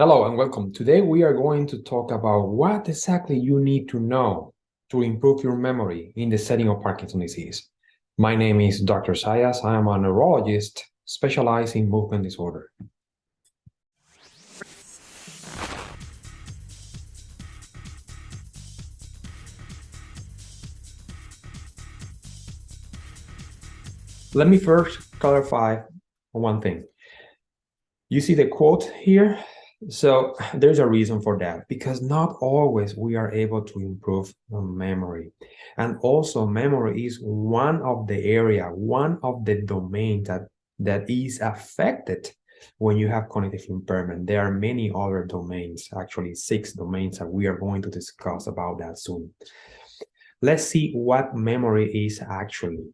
Hello and welcome. Today we are going to talk about what exactly you need to know to improve your memory in the setting of Parkinson's disease. My name is Dr. Zayas. I am a neurologist specialized in movement disorder. Let me first clarify one thing. You see the quote here? So there's a reason for that, because not always we are able to improve memory. And also memory is one of the domains that is affected when you have cognitive impairment. There are many other domains, actually 6 domains, that we are going to discuss about that soon. Let's see what memory is actually.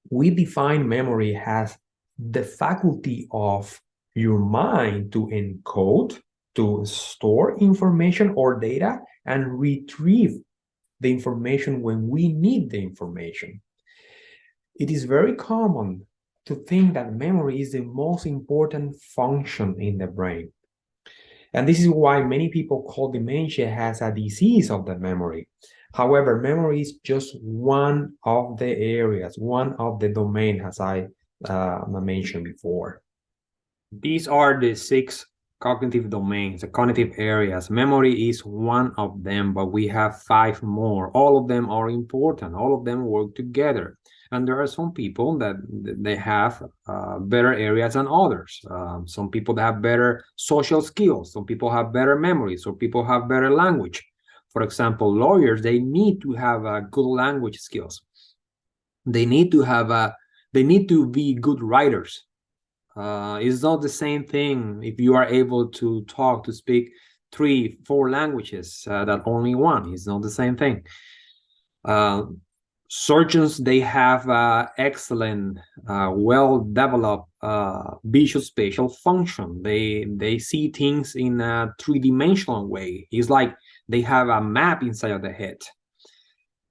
We define memory as the faculty of your mind to encode, to store information or data, and retrieve the information when we need the information. It is very common to think that memory is the most important function in the brain. And this is why many people call dementia as a disease of the memory. However, memory is just one of the areas, one of the domains, as I mentioned before. These are the 6 cognitive domains, the cognitive areas. Memory is one of them, but we have 5 more. All of them are important. All of them work together. And there are some people that they have better areas than others. Some people that have better social skills. Some people have better memory. Some people have better language. For example, lawyers, they need to have good language skills. They need to be good writers. It's not the same thing if you are able to speak 3, 4 languages that only one. It's not the same thing. Surgeons, they have excellent, well-developed visual-spatial function. They see things in a 3-dimensional way. It's like they have a map inside of the head.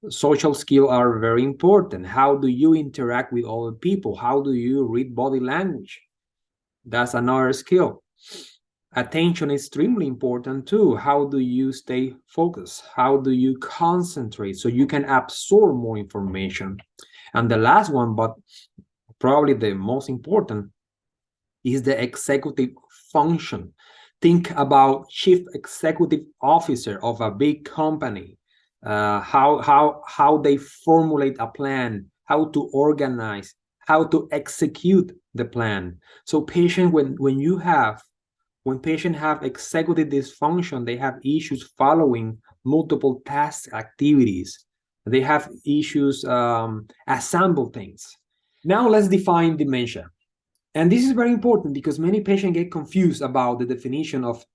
Social skills are very important. How do you interact with other people? How do you read body language? That's another skill. Attention is extremely important too. How do you stay focused? How do you concentrate so you can absorb more information? And the last one, but probably the most important, is the executive function. Think about chief executive officer of a big company. How they formulate a plan, how to organize, how to execute the plan. So patient, when patients have executive dysfunction, they have issues following multiple task activities. They have issues assemble things. Now let's define dementia. And this is very important because many patients get confused about the definition of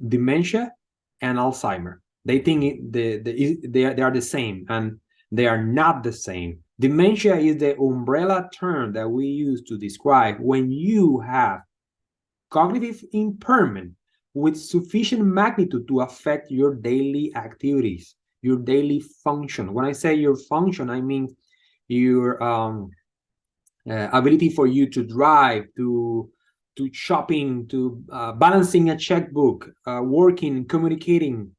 dementia and Alzheimer. They think they are the same, and they are not the same. Dementia is the umbrella term that we use to describe when you have cognitive impairment with sufficient magnitude to affect your daily activities, your daily function. When I say your function, I mean your ability for you to drive, to shopping, to balancing a checkbook, working, communicating.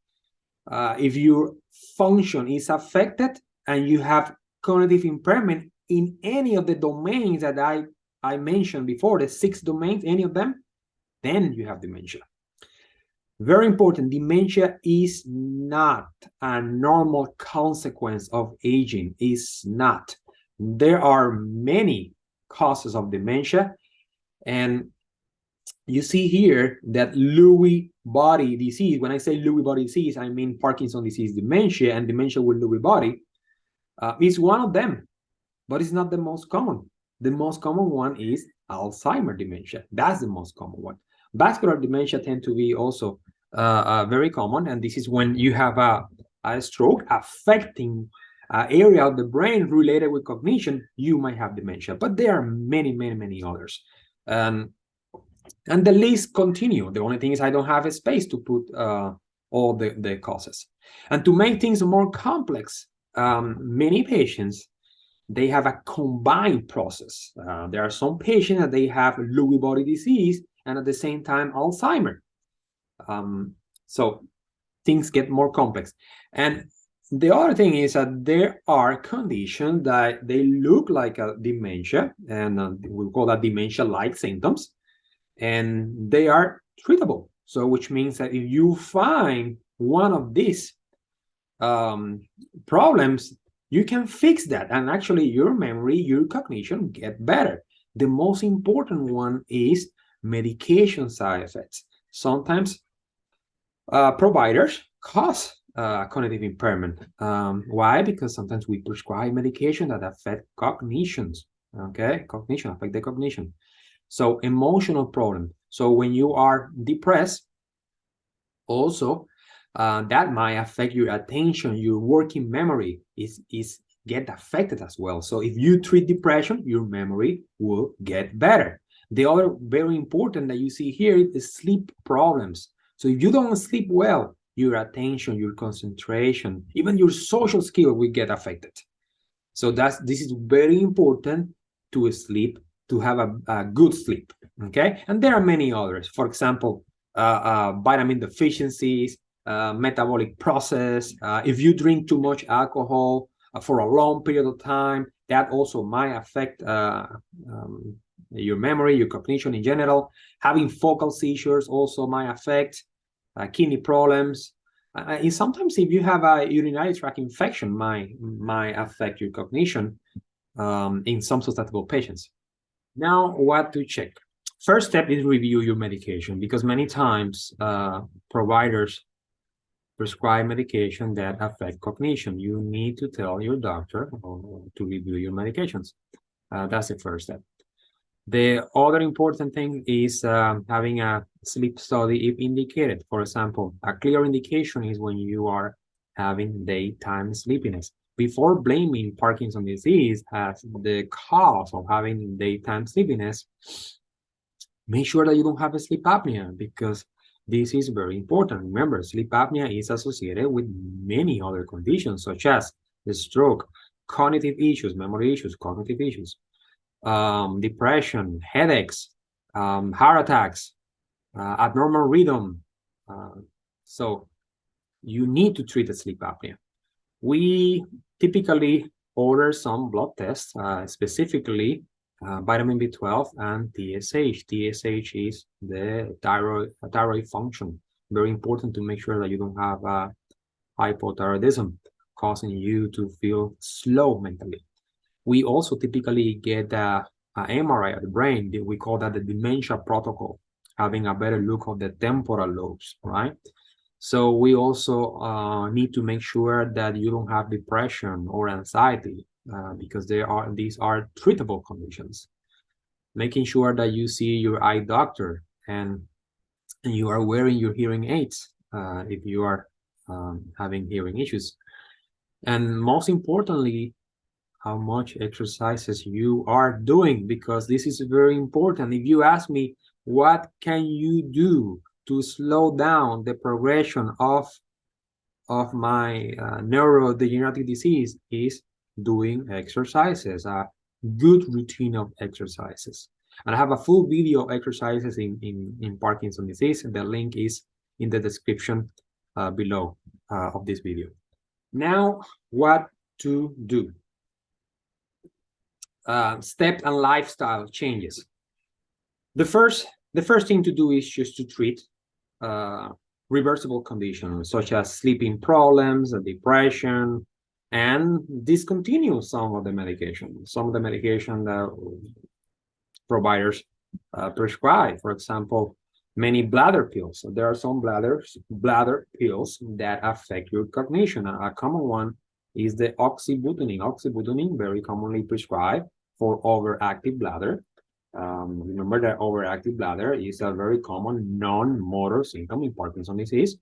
If your function is affected and you have cognitive impairment in any of the domains that I mentioned before, the 6 domains, any of them, then you have dementia. Very important, dementia is not a normal consequence of aging. It's not. There are many causes of dementia, and you see here that Lewy body disease. When I say Lewy body disease, I mean Parkinson's disease dementia, and dementia with Lewy body is one of them, but it's not the most common. The most common one is Alzheimer dementia. That's the most common one. Vascular dementia tend to be also very common, and this is when you have a stroke affecting area of the brain related with cognition. You might have dementia, but there are many others. And the list continue. The only thing is I don't have a space to put all the causes. And to make things more complex, many patients, they have a combined process. There are some patients that they have Lewy body disease and at the same time Alzheimer. So things get more complex. And the other thing is that there are conditions that they look like a dementia, and we call that dementia-like symptoms, and they are treatable. So which means that if you find one of these problems, you can fix that, and actually your memory, your cognition get better. The most important one is medication side effects. Sometimes providers cause cognitive impairment. Why? Because sometimes we prescribe medication that affect cognitions. Okay, cognition affect the cognition. So emotional problem. So when you are depressed, also that might affect your attention, your working memory is get affected as well. So if you treat depression, your memory will get better. The other very important that you see here is sleep problems. So if you don't sleep well, your attention, your concentration, even your social skill will get affected. So this is very important to sleep, to have a good sleep. Okay, and there are many others. For example, vitamin deficiencies, metabolic process. If you drink too much alcohol for a long period of time, that also might affect your memory, your cognition in general. Having focal seizures also might affect kidney problems. And sometimes if you have a urinary tract infection, might affect your cognition in some susceptible patients. Now, what to check? First step is review your medication, because many times providers prescribe medication that affect cognition. You need to tell your doctor to review your medications. That's the first step. The other important thing is having a sleep study if indicated. For example, a clear indication is when you are having daytime sleepiness. Before blaming Parkinson's disease as the cause of having daytime sleepiness, make sure that you don't have a sleep apnea, because this is very important. Remember, sleep apnea is associated with many other conditions, such as the stroke, cognitive issues, memory issues, cognitive issues, depression, headaches, heart attacks, abnormal rhythm. So you need to treat the sleep apnea. We typically order some blood tests, specifically vitamin B12 and TSH. TSH is the thyroid function. Very important to make sure that you don't have hypothyroidism causing you to feel slow mentally. We also typically get an MRI of the brain. We call that the dementia protocol, having a better look of the temporal lobes, right? So we also need to make sure that you don't have depression or anxiety, because these are treatable conditions. Making sure that you see your eye doctor and you are wearing your hearing aids if you are having hearing issues. And most importantly, how much exercises you are doing, because this is very important. If you ask me, what can you do to slow down the progression of my neurodegenerative disease, is doing exercises, a good routine of exercises. And I have a full video of exercises in Parkinson's disease, and the link is in the description below of this video. Now, what to do? Step and lifestyle changes. The first thing to do is just to treat reversible conditions such as sleeping problems, depression, and discontinue some of the medication. Some of the medication that providers prescribe. For example, many bladder pills. So there are some bladder pills that affect your cognition. A common one is the oxybutynin. Oxybutynin, very commonly prescribed for overactive bladder. Remember that overactive bladder is a very common non-motor symptom in Parkinson's disease.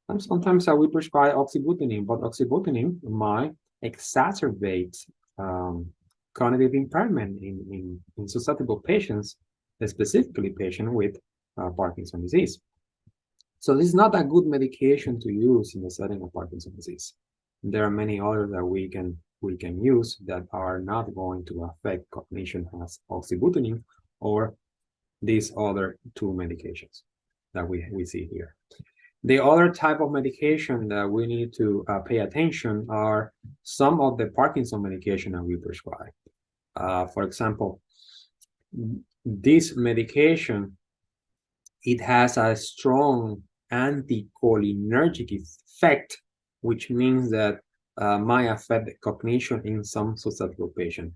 And sometimes we prescribe oxybutynin, but oxybutynin might exacerbate cognitive impairment in susceptible patients, specifically patients with Parkinson's disease. So this is not a good medication to use in the setting of Parkinson's disease. There are many others that we can use that are not going to affect cognition, as oxybutynin or these other two medications. that we see here. The other type of medication that we need to pay attention are some of the Parkinson medication that we prescribe. For example, this medication, it has a strong anticholinergic effect, which means that might affect the cognition in some susceptible patients.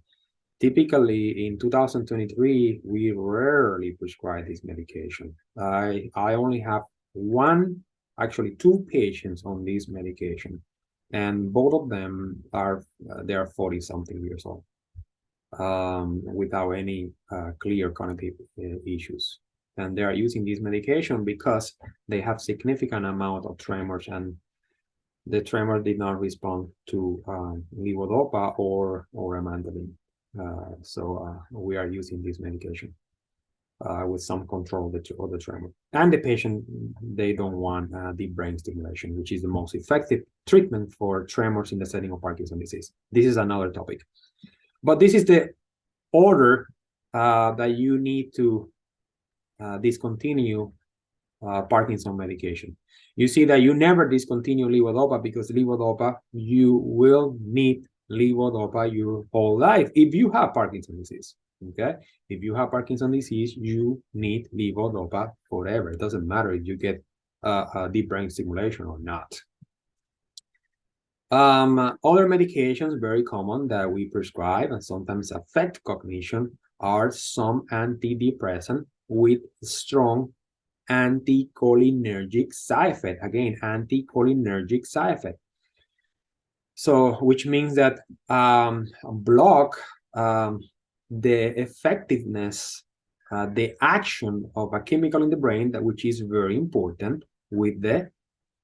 Typically, in 2023, we rarely prescribe this medication. I only have actually two patients on this medication, and both of them are they are 40-something years old, without any clear cognitive issues. And they are using this medication because they have significant amount of tremors, and the tremor did not respond to levodopa or amantadine. So we are using this medication with some control of the tremor. And the patient, they don't want deep brain stimulation, which is the most effective treatment for tremors in the setting of Parkinson's disease. This is another topic. But this is the order that you need to discontinue Parkinson medication. You see that you never discontinue levodopa, because levodopa, you will need levodopa your whole life if you have Parkinson's disease. Okay, if you have Parkinson's disease, you need levodopa forever. It doesn't matter if you get a deep brain stimulation or not. Other medications very common that we prescribe and sometimes affect cognition are some antidepressant with strong anticholinergic side effect. Again, anticholinergic side effect. So, which means that block the effectiveness, the action of a chemical in the brain, that which is very important with the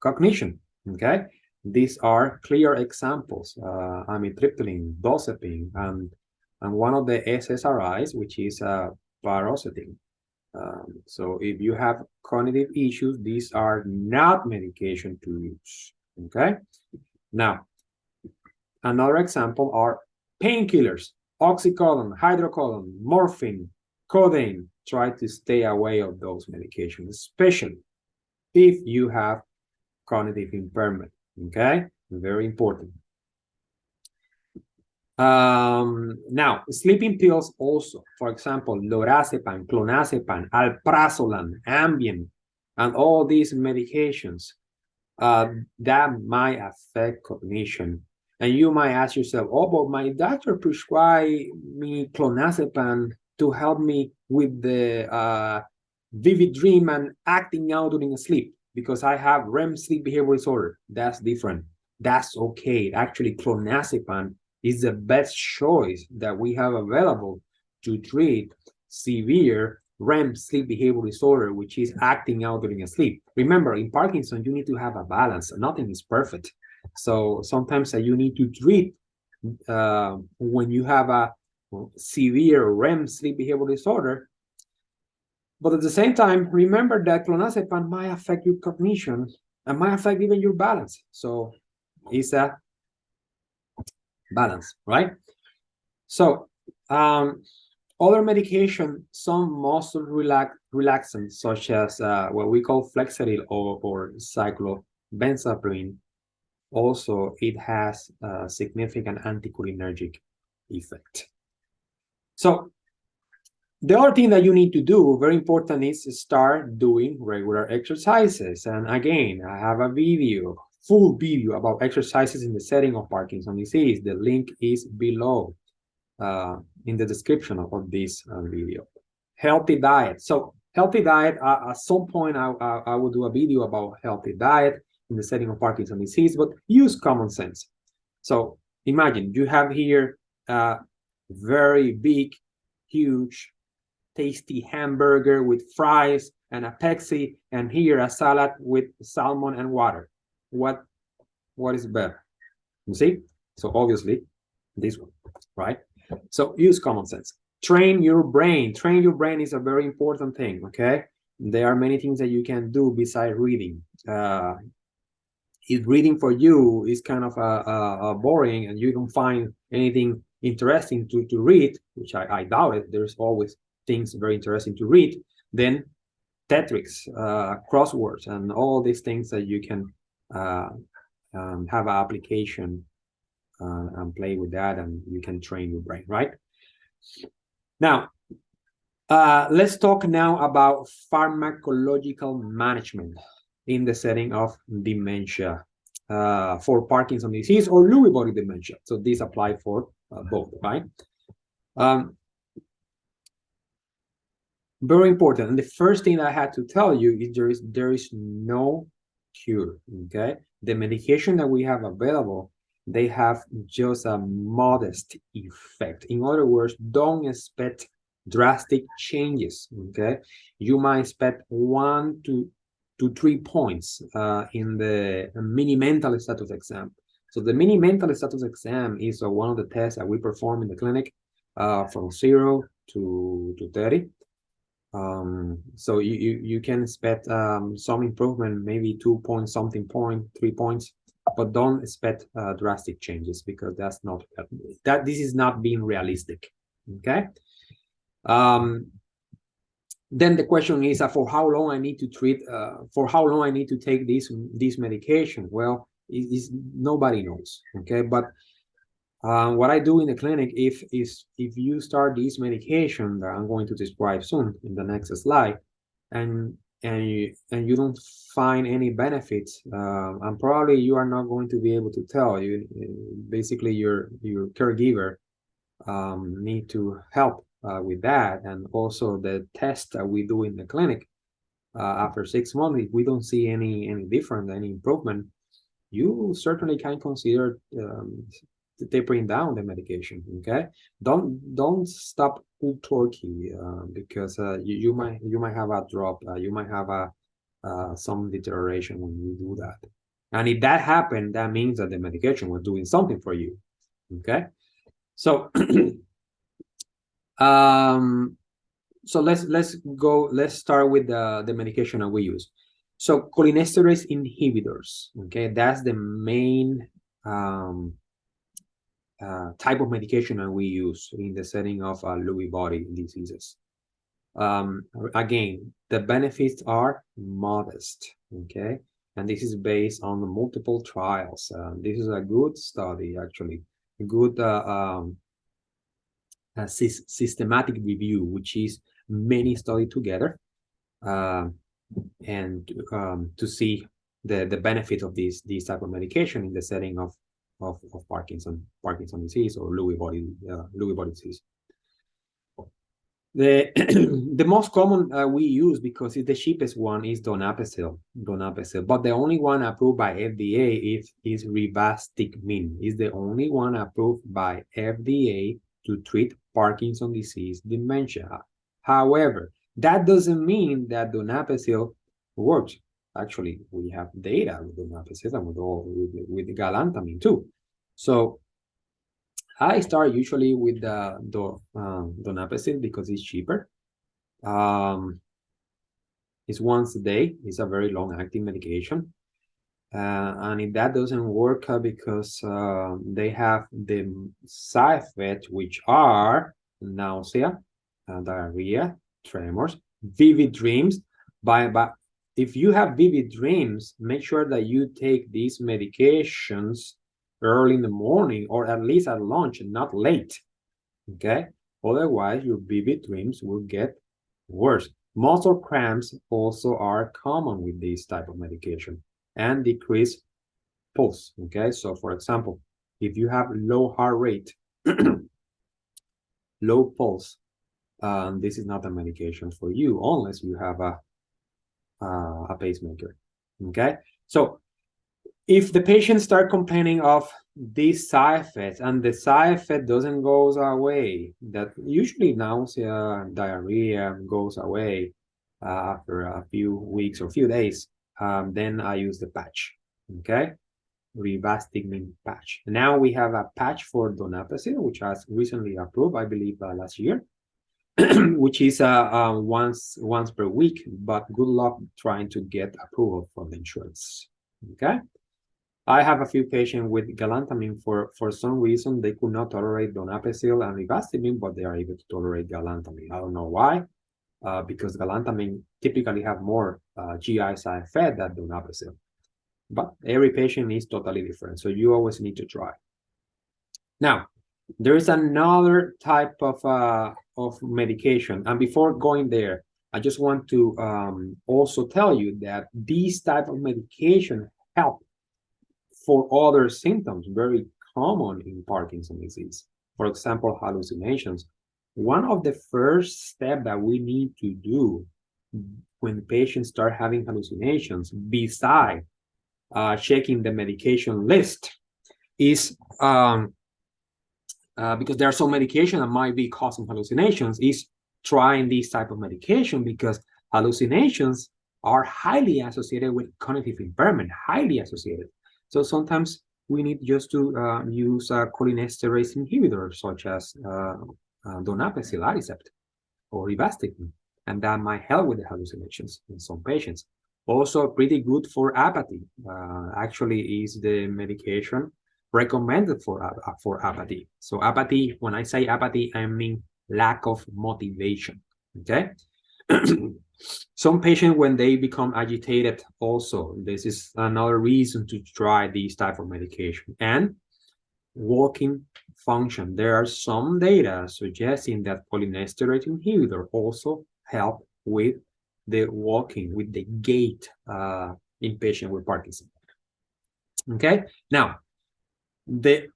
cognition. Okay, these are clear examples: amitriptyline, dozepine, and one of the SSRIs, which is paroxetine. So if you have cognitive issues, these are not medication to use. Okay, now another example are painkillers: oxycodone, hydrocodone, morphine, codeine. Try to stay away of those medications, especially if you have cognitive impairment. Okay, very important. Now, sleeping pills also, for example, lorazepam, clonazepam, alprazolam, Ambien, and all these medications that might affect cognition. And you might ask yourself, oh, but my doctor prescribed me clonazepam to help me with the vivid dream and acting out during sleep because I have REM sleep behavior disorder. That's different. That's okay. Actually, clonazepam is the best choice that we have available to treat severe REM sleep behavior disorder, which is acting out during sleep. Remember, in Parkinson, you need to have a balance. Nothing is perfect. So sometimes you need to treat when you have a severe REM sleep behavior disorder. But at the same time, remember that clonazepam might affect your cognition and might affect even your balance. So it's a balance, right? So other medication, some muscle relaxants, such as what we call Flexeril or cyclobenzaprine, also it has a significant anticholinergic effect. So the other thing that you need to do, very important, is start doing regular exercises. And again, I have a video, full video about exercises in the setting of Parkinson's disease. The link is below in the description of this video. Healthy diet. So healthy diet, at some point I will do a video about healthy diet in the setting of Parkinson's disease, but use common sense. So imagine you have here a very big, huge, tasty hamburger with fries and a Pepsi, and here a salad with salmon and water. What is better? You see? So obviously this one, right? So use common sense. Train your brain. Train your brain is a very important thing, okay? There are many things that you can do besides reading. If reading for you is kind of boring and you don't find anything interesting to read, which I doubt it, there's always things very interesting to read, then Tetris, crosswords, and all these things that you can have an application and play with that, and you can train your brain, right? Now, let's talk now about pharmacological management in the setting of dementia for Parkinson disease or Lewy body dementia. So these apply for both, right? Very important. And the first thing I had to tell you is there is no cure, okay? The medication that we have available, they have just a modest effect. In other words, don't expect drastic changes, okay? You might expect 1 to 3 points in the mini mental status exam. So the mini mental status exam is one of the tests that we perform in the clinic from 0 to 30. So you can expect some improvement, maybe 2 points, something point, 3 points, but don't expect drastic changes because that's not this is not being realistic. Okay. Then the question is for how long I need to treat, for how long I need to take this medication. Well, nobody knows. Okay, but what I do in the clinic, if you start this medication that I'm going to describe soon in the next slide, and you don't find any benefits, and probably you are not going to be able to tell you. Basically, your caregiver need to help with that, and also the test that we do in the clinic. After 6 months, if we don't see any difference, any improvement, you certainly can consider tapering down the medication. Okay, don't stop cold turkey because you might have a drop, you might have some deterioration when you do that, and if that happened, that means that the medication was doing something for you. Okay, so so let's start with the medication that we use. So cholinesterase inhibitors, okay, that's the main type of medication that we use in the setting of Lewy body diseases. Again, the benefits are modest, okay, and this is based on multiple trials. This is a good study, actually, a good systematic review, which is many studies together, and to see the benefit of this type of medication in the setting of Parkinson disease or Lewy body disease. The most common we use, because it's the cheapest one, is donepezil, but the only one approved by FDA is rivastigmine. Is the only one approved by FDA to treat Parkinson disease dementia. However, that doesn't mean that donepezil works. Actually, we have data with donepezil and with galantamine too. So I start usually with the donepezil because it's cheaper. It's once a day. It's a very long-acting medication. And if that doesn't work because they have the side effects, which are nausea, diarrhea, tremors, vivid dreams. But if you have vivid dreams, make sure that you take these medications early in the morning, or at least at lunch, not late. Okay, otherwise your vivid dreams will get worse. Muscle cramps also are common with this type of medication, and decrease pulse. Okay, so for example, if you have low heart rate, low pulse, this is not a medication for you unless you have a pacemaker. Okay, so if the patient start complaining of these side effects and the side effect doesn't go away, that usually nausea, diarrhea goes away after a few weeks or few days, then I use the patch. Okay, rivastigmine patch. Now we have a patch for donepezil, which has recently approved, I believe, last year, which is once per week. But good luck trying to get approval from the insurance. Okay. I have a few patients with galantamine. For some reason, they could not tolerate donepezil and rivastigmine, but they are able to tolerate galantamine. I don't know why. because galantamine typically have more GI side effect than donepezil. But every patient is totally different, so you always need to try. Now, there is another type of medication, and before going there, I just want to also tell you that these type of medication help for other symptoms very common in Parkinson's disease. For example, hallucinations. One of the first steps that we need to do when patients start having hallucinations, besides checking the medication list, is because there are some medication that might be causing hallucinations, is trying this type of medication, because hallucinations are highly associated with cognitive impairment, highly associated. So sometimes we need just to use a cholinesterase inhibitor, such as donepezil, Aricept, or rivastigmine, and that might help with the hallucinations in some patients. Also, pretty good for apathy. Actually, is the medication recommended for apathy. So apathy, when I say apathy, I mean lack of motivation. Okay. Some patients, when they become agitated, also, this is another reason to try these type of medication. And walking function. There are some data suggesting that cholinesterase inhibitor also help with the walking, with the gait in patients with Parkinson. Okay. Now, the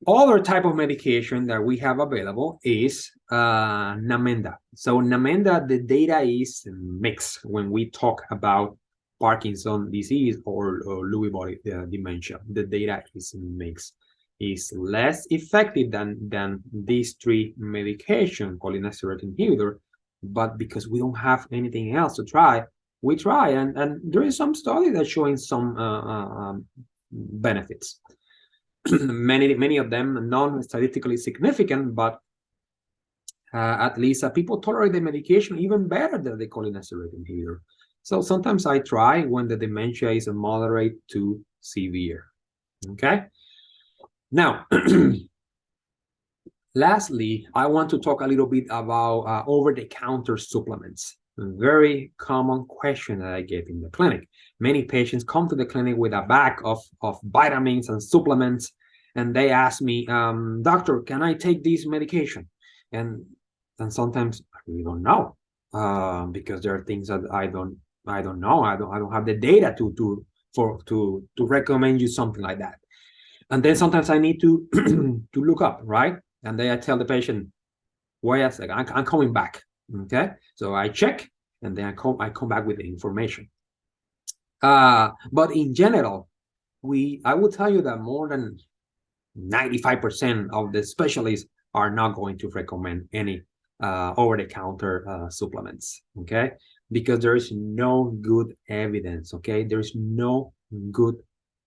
other type of medication that we have available is Namenda. So Namenda, the data is mixed when we talk about Parkinson's disease or Lewy body dementia. The data is mixed. Is less effective than these three medications, cholinesterase inhibitor, but because we don't have anything else to try, we try, and there is some study that's showing some benefits. many of them non-statistically significant, but at least people tolerate the medication even better than the cholinesterase inhibitor. So sometimes I try when the dementia is a moderate to severe. Okay. Now, lastly, I want to talk a little bit about over-the-counter supplements. A very common question that I get in the clinic. Many patients come to the clinic with a bag of vitamins and supplements, and they ask me, doctor, can I take this medication? And sometimes I really don't know, because there are things that I don't know. I don't have the data to recommend you something like that. And then sometimes I need to to look up, right? And then I tell the patient, wait a second, I'm coming back. Okay, so I check, and then I come back with the information. But in general, I will tell you that more than 95% of the specialists are not going to recommend any over-the-counter supplements. Okay, because there is no good evidence. Okay, there is no good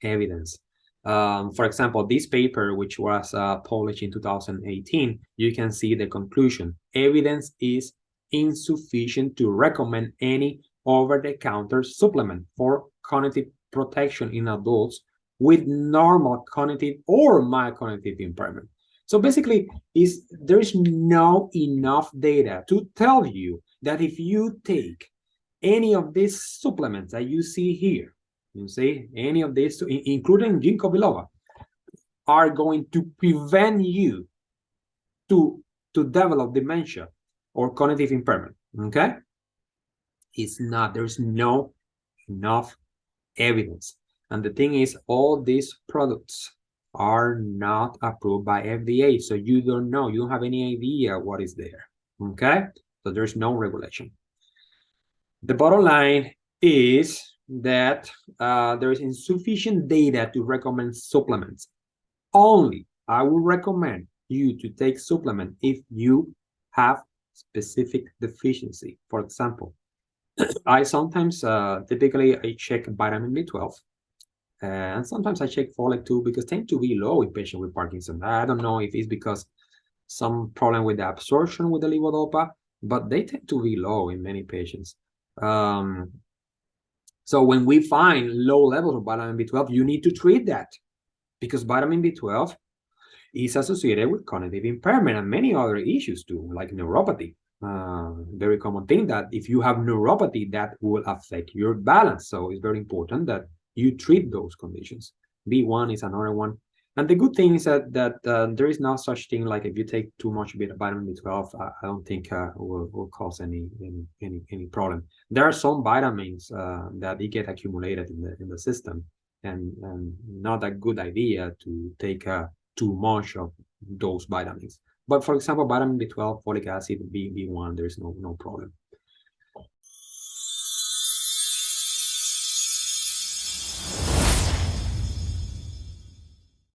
evidence. For example, this paper, which was published in 2018, you can see the conclusion. Evidence is insufficient to recommend any over-the-counter supplement for cognitive protection in adults with normal cognitive or mild cognitive impairment. So basically, there is no enough data to tell you that if you take any of these supplements that you see here, you see, any of these, including ginkgo biloba, are going to prevent you to develop dementia or cognitive impairment. Okay, it's not. There's no enough evidence, and the thing is, all these products are not approved by FDA, so you don't know. You don't have any idea what is there. Okay, so there's no regulation. The bottom line is that there is insufficient data to recommend supplements. Only I will recommend you to take supplement if you have specific deficiency. For example, I sometimes typically I check vitamin B12, and sometimes I check folate too, because they tend to be low in patients with Parkinson. I don't know if it's because some problem with the absorption with the levodopa, but they tend to be low in many patients. So when we find low levels of vitamin B12, you need to treat that, because vitamin B12 is associated with cognitive impairment and many other issues too, like neuropathy. very common thing that if you have neuropathy, that will affect your balance. So it's very important that you treat those conditions. B1 is another one. And the good thing is that there is no such thing like if you take too much vitamin B12, I don't think will cause any problem. There are some vitamins that they get accumulated in the system, and not a good idea to take too much of those vitamins. But for example, vitamin B12, folic acid, B1, there's no problem.